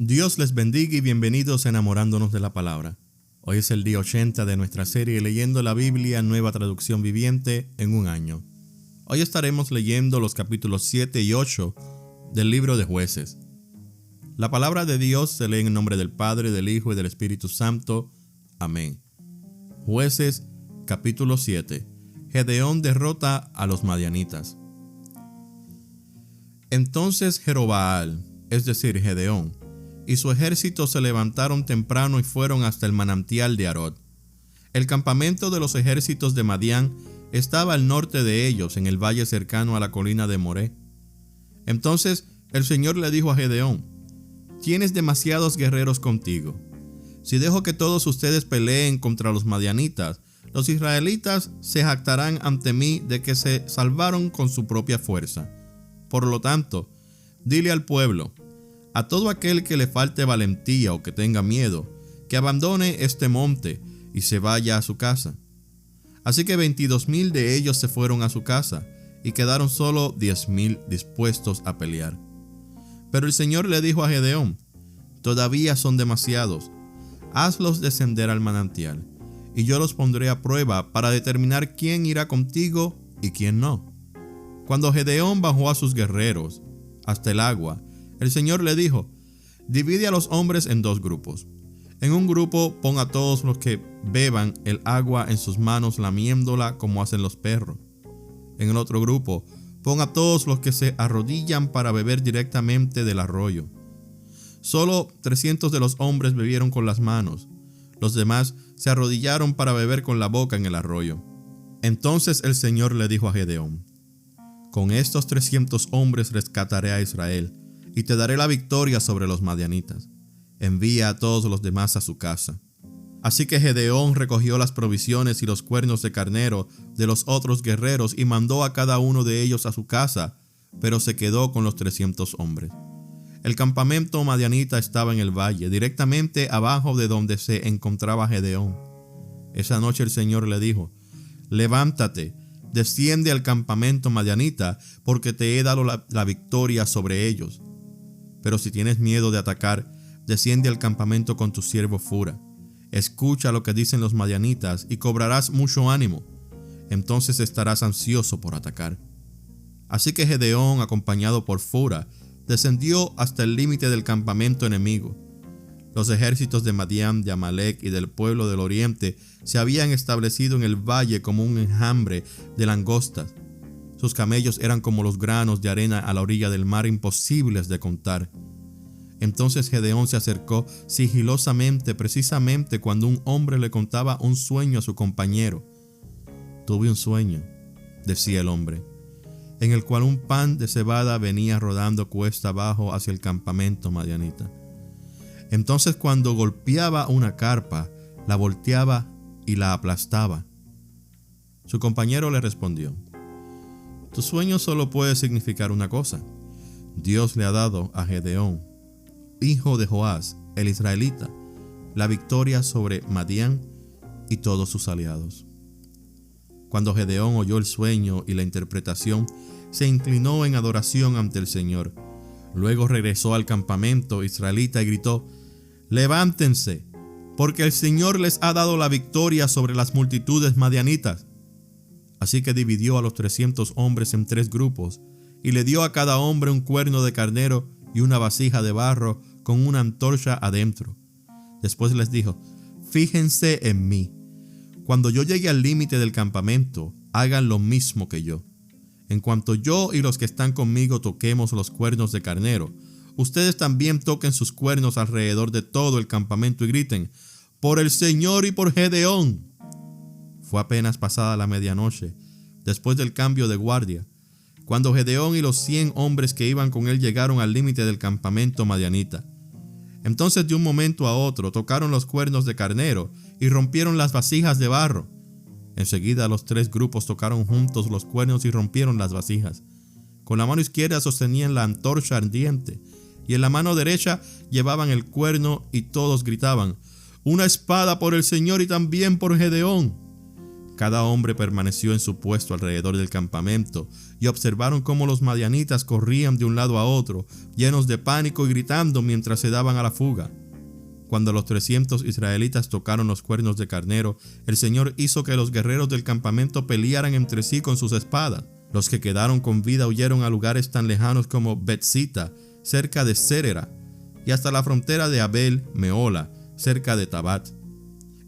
Dios les bendiga y bienvenidos a Enamorándonos de la Palabra. Hoy es el día 80 de nuestra serie Leyendo la Biblia, Nueva Traducción Viviente, en un año. Hoy estaremos leyendo los capítulos 7 y 8 del libro de Jueces. La palabra de Dios se lee en el nombre del Padre, del Hijo y del Espíritu Santo. Amén. Jueces, capítulo 7. Gedeón derrota a los madianitas. Entonces Jerobaal, es decir, Gedeón, y su ejército se levantaron temprano y fueron hasta el manantial de Arod. El campamento de los ejércitos de Madián estaba al norte de ellos, en el valle cercano a la colina de Moré. Entonces el Señor le dijo a Gedeón: «Tienes demasiados guerreros contigo. Si dejo que todos ustedes peleen contra los madianitas, los israelitas se jactarán ante mí de que se salvaron con su propia fuerza. Por lo tanto, dile al pueblo: a todo aquel que le falte valentía o que tenga miedo, que abandone este monte y se vaya a su casa». Así que 22,000 de ellos se fueron a su casa, y quedaron solo 10,000 dispuestos a pelear. Pero el Señor le dijo a Gedeón: «Todavía son demasiados. Hazlos descender al manantial, y yo los pondré a prueba para determinar quién irá contigo y quién no». Cuando Gedeón bajó a sus guerreros hasta el agua, el Señor le dijo: «Divide a los hombres en dos grupos. En un grupo pon a todos los que beban el agua en sus manos lamiéndola como hacen los perros. En el otro grupo pon a todos los que se arrodillan para beber directamente del arroyo». Solo 300 de los hombres bebieron con las manos. Los demás se arrodillaron para beber con la boca en el arroyo. Entonces el Señor le dijo a Gedeón: «Con estos 300 hombres rescataré a Israel, y te daré la victoria sobre los madianitas. Envía a todos los demás a su casa». Así que Gedeón recogió las provisiones y los cuernos de carnero de los otros guerreros y mandó a cada uno de ellos a su casa, pero se quedó con los 300 hombres. El campamento madianita estaba en el valle, directamente abajo de donde se encontraba Gedeón. Esa noche el Señor le dijo: «Levántate, desciende al campamento madianita, porque te he dado la victoria sobre ellos. Pero si tienes miedo de atacar, desciende al campamento con tu siervo Fura. Escucha lo que dicen los madianitas y cobrarás mucho ánimo. Entonces estarás ansioso por atacar». Así que Gedeón, acompañado por Fura, descendió hasta el límite del campamento enemigo. Los ejércitos de Madián, de Amalek y del pueblo del oriente se habían establecido en el valle como un enjambre de langostas. Sus camellos eran como los granos de arena a la orilla del mar, imposibles de contar. Entonces Gedeón se acercó sigilosamente, precisamente cuando un hombre le contaba un sueño a su compañero. «Tuve un sueño», decía el hombre, «en el cual un pan de cebada venía rodando cuesta abajo hacia el campamento madianita. Entonces, cuando golpeaba una carpa, la volteaba y la aplastaba». Su compañero le respondió: «Tu sueño solo puede significar una cosa. Dios le ha dado a Gedeón, hijo de Joás, el israelita, la victoria sobre Madián y todos sus aliados». Cuando Gedeón oyó el sueño y la interpretación, se inclinó en adoración ante el Señor. Luego regresó al campamento israelita y gritó: «Levántense, porque el Señor les ha dado la victoria sobre las multitudes madianitas». Así que dividió a los 300 hombres en 3 grupos, y le dio a cada hombre un cuerno de carnero y una vasija de barro con una antorcha adentro. Después les dijo: «Fíjense en mí. Cuando yo llegue al límite del campamento, hagan lo mismo que yo. En cuanto yo y los que están conmigo toquemos los cuernos de carnero, ustedes también toquen sus cuernos alrededor de todo el campamento y griten: ¡Por el Señor y por Gedeón!». Fue apenas pasada la medianoche, después del cambio de guardia, cuando Gedeón y los 100 hombres que iban con él llegaron al límite del campamento madianita. Entonces, de un momento a otro, tocaron los cuernos de carnero y rompieron las vasijas de barro. Enseguida los 3 grupos tocaron juntos los cuernos y rompieron las vasijas. Con la mano izquierda sostenían la antorcha ardiente, y en la mano derecha llevaban el cuerno, y todos gritaban: «¡Una espada por el Señor y también por Gedeón!». Cada hombre permaneció en su puesto alrededor del campamento, y observaron cómo los madianitas corrían de un lado a otro, llenos de pánico y gritando mientras se daban a la fuga. Cuando los 300 israelitas tocaron los cuernos de carnero, el Señor hizo que los guerreros del campamento pelearan entre sí con sus espadas. Los que quedaron con vida huyeron a lugares tan lejanos como Betzita, cerca de Serera, y hasta la frontera de Abel Meola, cerca de Tabat.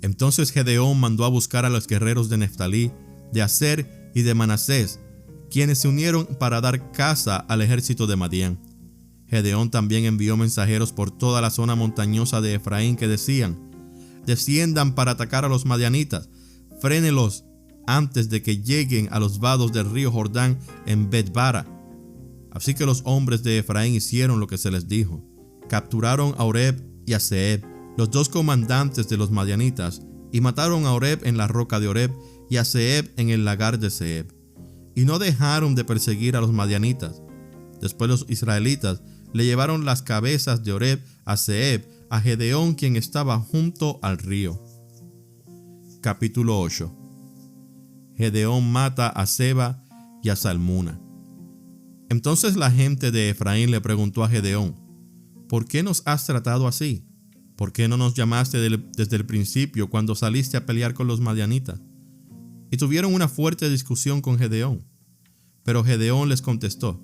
Entonces Gedeón mandó a buscar a los guerreros de Neftalí, de Aser y de Manasés, quienes se unieron para dar caza al ejército de Madián. Gedeón también envió mensajeros por toda la zona montañosa de Efraín que decían: desciendan para atacar a los madianitas, frénelos antes de que lleguen a los vados del río Jordán en Bet-bara. Así que los hombres de Efraín hicieron lo que se les dijo. Capturaron a Oreb y a Zeeb, los dos comandantes de los madianitas, y mataron a Oreb en la roca de Oreb y a Zeeb en el lagar de Zeeb. Y no dejaron de perseguir a los madianitas. Después los israelitas le llevaron las cabezas de Oreb a Zeeb, a Gedeón, quien estaba junto al río. Capítulo 8. Gedeón mata a Seba y a Salmuna. Entonces la gente de Efraín le preguntó a Gedeón: ¿por qué nos has tratado así? ¿Por qué no nos llamaste desde el principio cuando saliste a pelear con los madianitas? Y tuvieron una fuerte discusión con Gedeón. Pero Gedeón les contestó: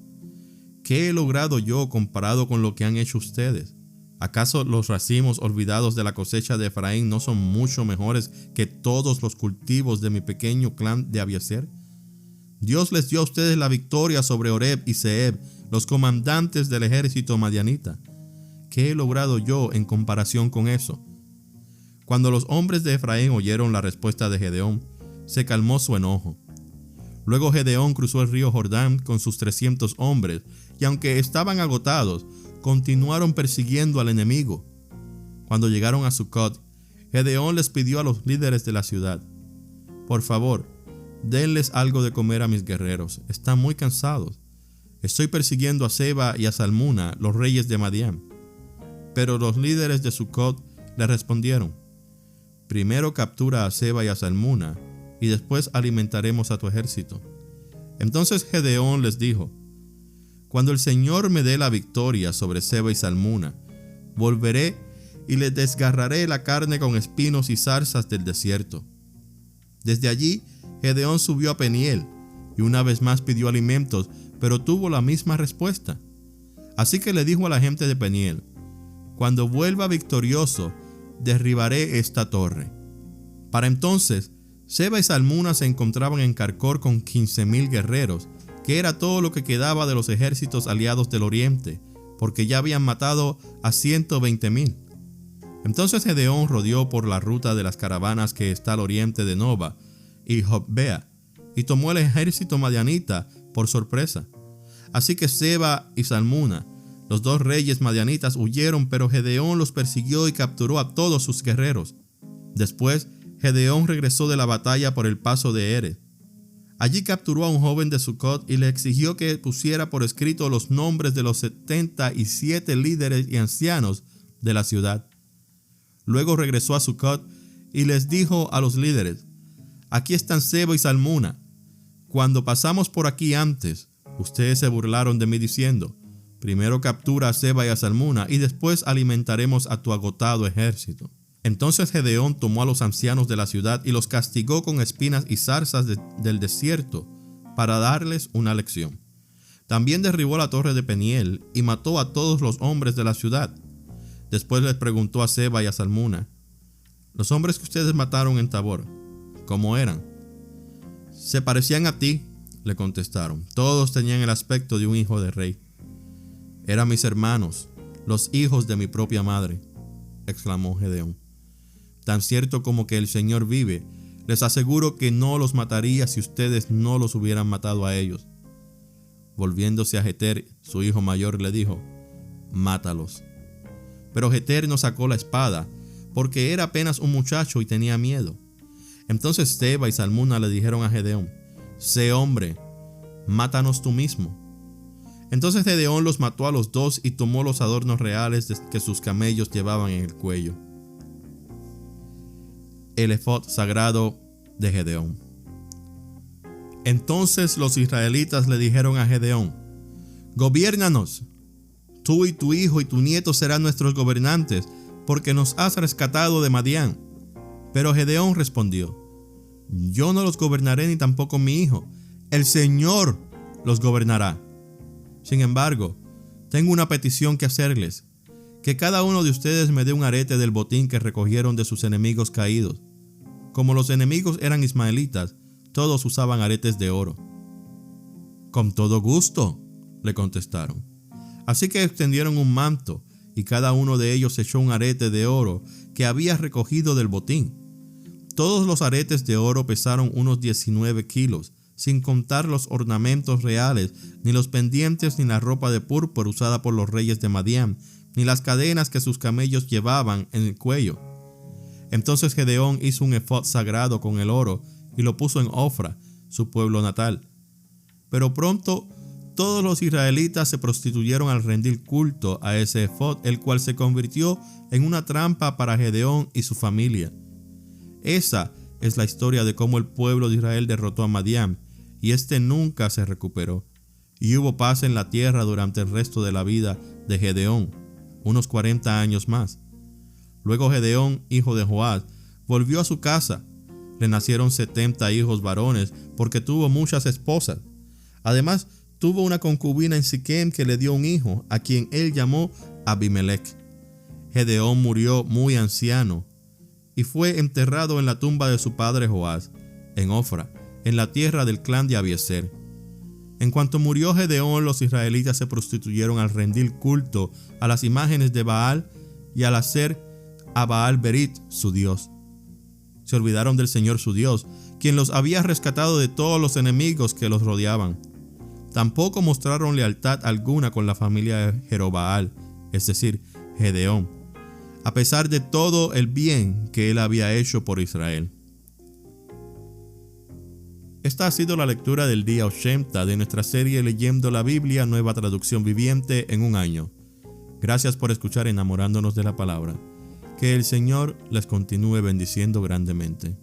¿qué he logrado yo comparado con lo que han hecho ustedes? ¿Acaso los racimos olvidados de la cosecha de Efraín no son mucho mejores que todos los cultivos de mi pequeño clan de Abiezer? Dios les dio a ustedes la victoria sobre Oreb y Zeeb, los comandantes del ejército madianita. ¿Qué he logrado yo en comparación con eso? Cuando los hombres de Efraín oyeron la respuesta de Gedeón, se calmó su enojo. Luego Gedeón cruzó el río Jordán con sus 300 hombres, y aunque estaban agotados, continuaron persiguiendo al enemigo. Cuando llegaron a Sucot, Gedeón les pidió a los líderes de la ciudad: por favor, denles algo de comer a mis guerreros, están muy cansados. Estoy persiguiendo a Seba y a Salmuna, los reyes de Madián. Pero los líderes de Sucot le respondieron: primero captura a Seba y a Salmuna, y después alimentaremos a tu ejército. Entonces Gedeón les dijo: cuando el Señor me dé la victoria sobre Seba y Salmuna, volveré y les desgarraré la carne con espinos y zarzas del desierto. Desde allí, Gedeón subió a Peniel, y una vez más pidió alimentos, pero tuvo la misma respuesta. Así que le dijo a la gente de Peniel: cuando vuelva victorioso, derribaré esta torre. Para entonces, Seba y Salmuna se encontraban en Carcor con 15,000 guerreros, que era todo lo que quedaba de los ejércitos aliados del oriente, porque ya habían matado a 120,000. Entonces Gedeón rodeó por la ruta de las caravanas que está al oriente de Nova y Jobbea, y tomó el ejército madianita por sorpresa. Así que Seba y Salmuna, los dos reyes madianitas, huyeron, pero Gedeón los persiguió y capturó a todos sus guerreros. Después, Gedeón regresó de la batalla por el paso de Eres. Allí capturó a un joven de Sucot y le exigió que pusiera por escrito los nombres de los 77 líderes y ancianos de la ciudad. Luego regresó a Sucot y les dijo a los líderes: aquí están Seba y Salmuna. Cuando pasamos por aquí antes, ustedes se burlaron de mí diciendo: primero captura a Seba y a Salmuna y después alimentaremos a tu agotado ejército. Entonces Gedeón tomó a los ancianos de la ciudad y los castigó con espinas y zarzas del desierto para darles una lección. También derribó la torre de Peniel y mató a todos los hombres de la ciudad. Después les preguntó a Seba y a Salmuna: los hombres que ustedes mataron en Tabor, ¿cómo eran? Se parecían a ti, le contestaron. Todos tenían el aspecto de un hijo de rey. Eran mis hermanos, los hijos de mi propia madre, exclamó Gedeón. Tan cierto como que el Señor vive, les aseguro que no los mataría si ustedes no los hubieran matado a ellos. Volviéndose a Jeter, su hijo mayor, le dijo: mátalos. Pero Jeter no sacó la espada, porque era apenas un muchacho y tenía miedo. Entonces Seba y Salmuna le dijeron a Gedeón: sé hombre, mátanos tú mismo. Entonces Gedeón los mató a los dos y tomó los adornos reales que sus camellos llevaban en el cuello. El efod sagrado de Gedeón. Entonces los israelitas le dijeron a Gedeón: «Gobiérnanos, tú y tu hijo y tu nieto serán nuestros gobernantes, porque nos has rescatado de Madián». Pero Gedeón respondió: «Yo no los gobernaré ni tampoco mi hijo, el Señor los gobernará. Sin embargo, tengo una petición que hacerles, que cada uno de ustedes me dé un arete del botín que recogieron de sus enemigos caídos». Como los enemigos eran ismaelitas, todos usaban aretes de oro. «Con todo gusto», le contestaron. Así que extendieron un manto, y cada uno de ellos echó un arete de oro que había recogido del botín. Todos los aretes de oro pesaron unos 19 kilos, sin contar los ornamentos reales, ni los pendientes, ni la ropa de púrpura usada por los reyes de Madián, ni las cadenas que sus camellos llevaban en el cuello. Entonces Gedeón hizo un efod sagrado con el oro y lo puso en Ofra, su pueblo natal. Pero pronto todos los israelitas se prostituyeron al rendir culto a ese efod, el cual se convirtió en una trampa para Gedeón y su familia. Esa es la historia de cómo el pueblo de Israel derrotó a Madián, y este nunca se recuperó. Y hubo paz en la tierra durante el resto de la vida de Gedeón, unos 40 años más. Luego Gedeón, hijo de Joás, volvió a su casa. Le nacieron 70 hijos varones, porque tuvo muchas esposas. Además, tuvo una concubina en Siquem que le dio un hijo, a quien él llamó Abimelech. Gedeón murió muy anciano y fue enterrado en la tumba de su padre Joás, en Ofra, en la tierra del clan de Abiezer. En cuanto murió Gedeón, los israelitas se prostituyeron al rendir culto a las imágenes de Baal y al hacer a Baal Berit su dios. Se olvidaron del Señor su Dios, quien los había rescatado de todos los enemigos que los rodeaban. Tampoco mostraron lealtad alguna con la familia de Jerobaal, es decir, Gedeón, a pesar de todo el bien que él había hecho por Israel. Esta ha sido la lectura del día 80 de nuestra serie Leyendo la Biblia, Nueva Traducción Viviente en un año. Gracias por escuchar Enamorándonos de la Palabra. Que el Señor les continúe bendiciendo grandemente.